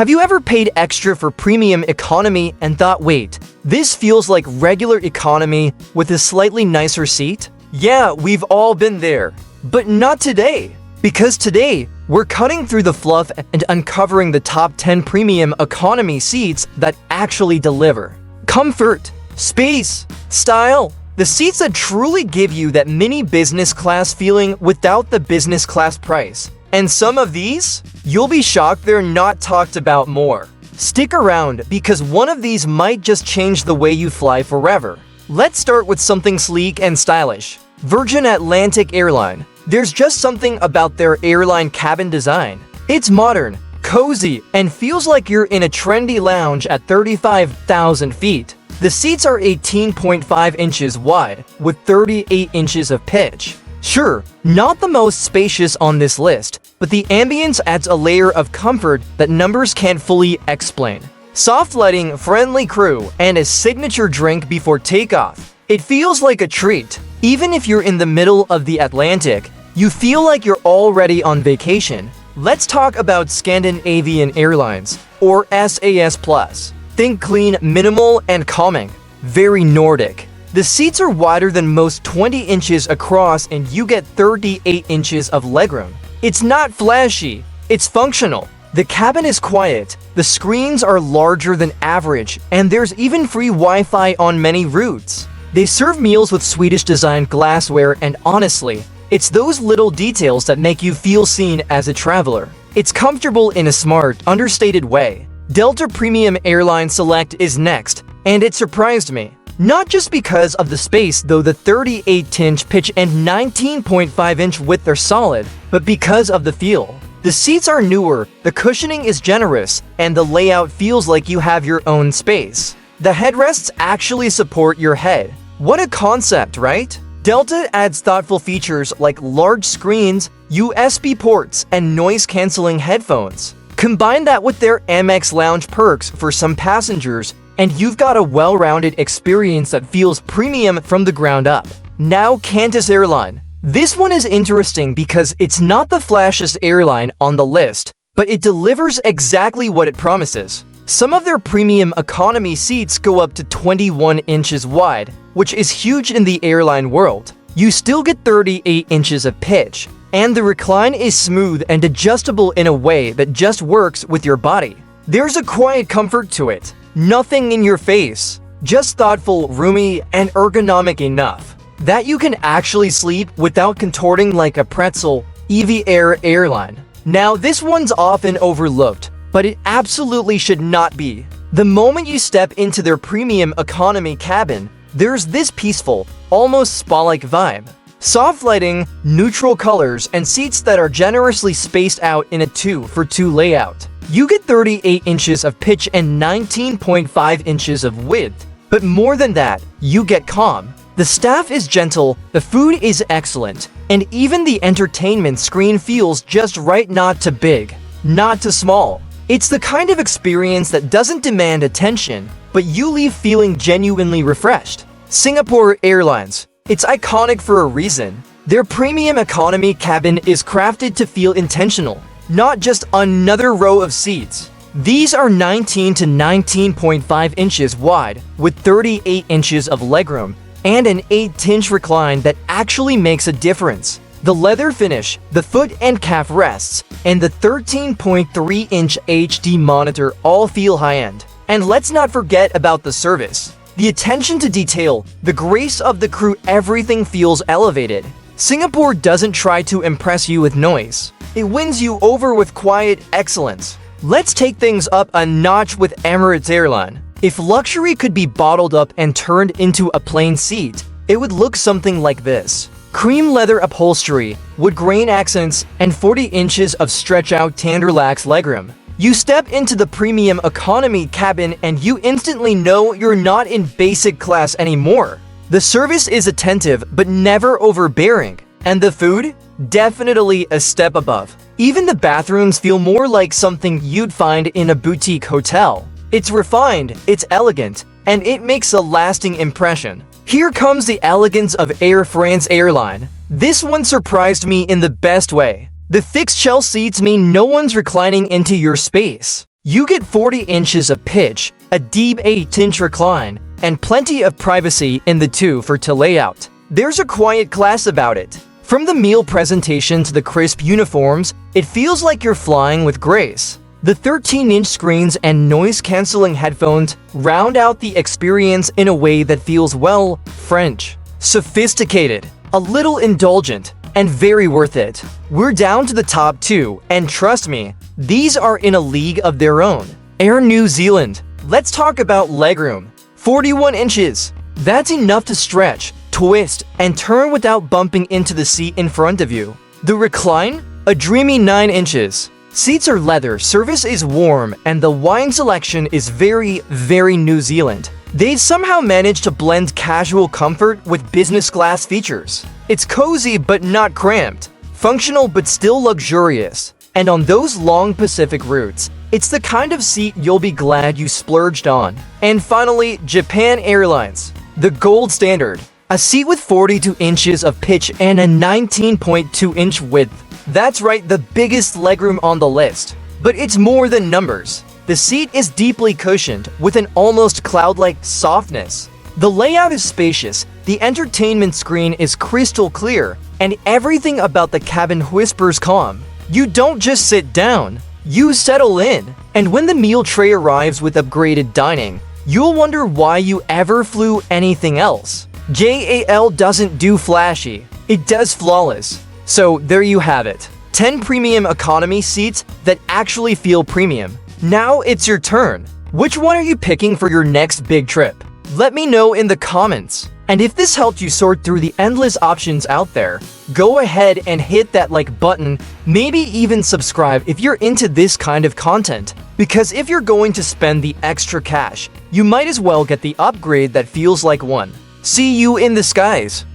Have you ever paid extra for premium economy and thought, wait, this feels like regular economy with a slightly nicer seat? Yeah, we've all been there. But not today. Because today, we're cutting through the fluff and uncovering the top 10 premium economy seats that actually deliver comfort, space, style. The seats that truly give you that mini business class feeling without the business class price. And some of these, you'll be shocked they're not talked about more. Stick around because one of these might just change the way you fly forever. Let's start with something sleek and stylish. Virgin Atlantic Airline. There's just something about their airline cabin design. It's modern, cozy, and feels like you're in a trendy lounge at 35,000 feet. The seats are 18.5 inches wide with 38 inches of pitch. Sure, not the most spacious on this list, but the ambience adds a layer of comfort that numbers can't fully explain. Soft lighting, friendly crew, and a signature drink before takeoff. It feels like a treat. Even if you're in the middle of the Atlantic, you feel like you're already on vacation. Let's talk about Scandinavian Airlines, or SAS+. Think clean, minimal, and calming. Very Nordic. The seats are wider than most, 20 inches across, and you get 38 inches of legroom. It's not flashy, it's functional. The cabin is quiet, the screens are larger than average, and there's even free Wi-Fi on many routes. They serve meals with Swedish-designed glassware, and honestly, it's those little details that make you feel seen as a traveler. It's comfortable in a smart, understated way. Delta Premium Airline Select is next, and it surprised me. Not just because of the space, though the 38-inch pitch and 19.5-inch width are solid, but because of the feel. The seats are newer, the cushioning is generous, and the layout feels like you have your own space. The headrests actually support your head. What a concept, right? Delta adds thoughtful features like large screens, USB ports, and noise-canceling headphones. Combine that with their Amex Lounge perks for some passengers, and you've got a well-rounded experience that feels premium from the ground up. Now, Qantas Airline. This one is interesting because it's not the flashiest airline on the list, but it delivers exactly what it promises. Some of their premium economy seats go up to 21 inches wide, which is huge in the airline world. You still get 38 inches of pitch, and the recline is smooth and adjustable in a way that just works with your body. There's a quiet comfort to it. Nothing in your face, just thoughtful, roomy, and ergonomic enough that you can actually sleep without contorting like a pretzel. EV Air Airline. Now, this one's often overlooked, but it absolutely should not be. The moment you step into their premium economy cabin, there's this peaceful, almost spa-like vibe. Soft lighting, neutral colors, and seats that are generously spaced out in a 2-for-2 layout. You get 38 inches of pitch and 19.5 inches of width. But more than that, you get calm. The staff is gentle, the food is excellent, and even the entertainment screen feels just right, not too big, not too small. It's the kind of experience that doesn't demand attention, but you leave feeling genuinely refreshed. Singapore Airlines. It's iconic for a reason. Their premium economy cabin is crafted to feel intentional, not just another row of seats. These are 19 to 19.5 inches wide with 38 inches of legroom and an 8-inch recline that actually makes a difference. The leather finish, the foot and calf rests, and the 13.3-inch HD monitor all feel high-end. And let's not forget about the service. The attention to detail, the grace of the crew, everything feels elevated. Singapore doesn't try to impress you with noise. It wins you over with quiet excellence. Let's take things up a notch with Emirates Airline. If luxury could be bottled up and turned into a plain seat, it would look something like this. Cream leather upholstery, wood grain accents, and 40 inches of stretch-out tan relax legroom. You step into the premium economy cabin and you instantly know you're not in basic class anymore. The service is attentive but never overbearing. And the food? Definitely a step above. Even the bathrooms feel more like something you'd find in a boutique hotel. It's refined, it's elegant, and it makes a lasting impression. Here comes the elegance of Air France Airline. This one surprised me in the best way. The fixed shell seats mean no one's reclining into your space. You get 40 inches of pitch, a deep 8-inch recline, and plenty of privacy in the 2 for to layout. There's a quiet class about it. From the meal presentation to the crisp uniforms, it feels like you're flying with grace. The 13-inch screens and noise-canceling headphones round out the experience in a way that feels, well, French. Sophisticated, a little indulgent, and very worth it. We're down to the top 2, and trust me, these are in a league of their own. Air New Zealand. Let's talk about legroom. 41 inches. That's enough to stretch, twist, and turn without bumping into the seat in front of you. The recline? A dreamy 9 inches. Seats are leather, service is warm, and the wine selection is very, very New Zealand. They somehow managed to blend casual comfort with business class features. It's cozy but not cramped, functional but still luxurious. And on those long Pacific routes, it's the kind of seat you'll be glad you splurged on. And finally, Japan Airlines. The gold standard. A seat with 42 inches of pitch and a 19.2-inch width. That's right, the biggest legroom on the list. But it's more than numbers. The seat is deeply cushioned with an almost cloud-like softness. The layout is spacious, the entertainment screen is crystal clear, and everything about the cabin whispers calm. You don't just sit down, you settle in. And when the meal tray arrives with upgraded dining, you'll wonder why you ever flew anything else. JAL doesn't do flashy, it does flawless. So there you have it. 10 premium economy seats that actually feel premium. Now it's your turn. Which one are you picking for your next big trip? Let me know in the comments. And if this helped you sort through the endless options out there, go ahead and hit that like button, maybe even subscribe if you're into this kind of content. Because if you're going to spend the extra cash, you might as well get the upgrade that feels like one. See you in the skies.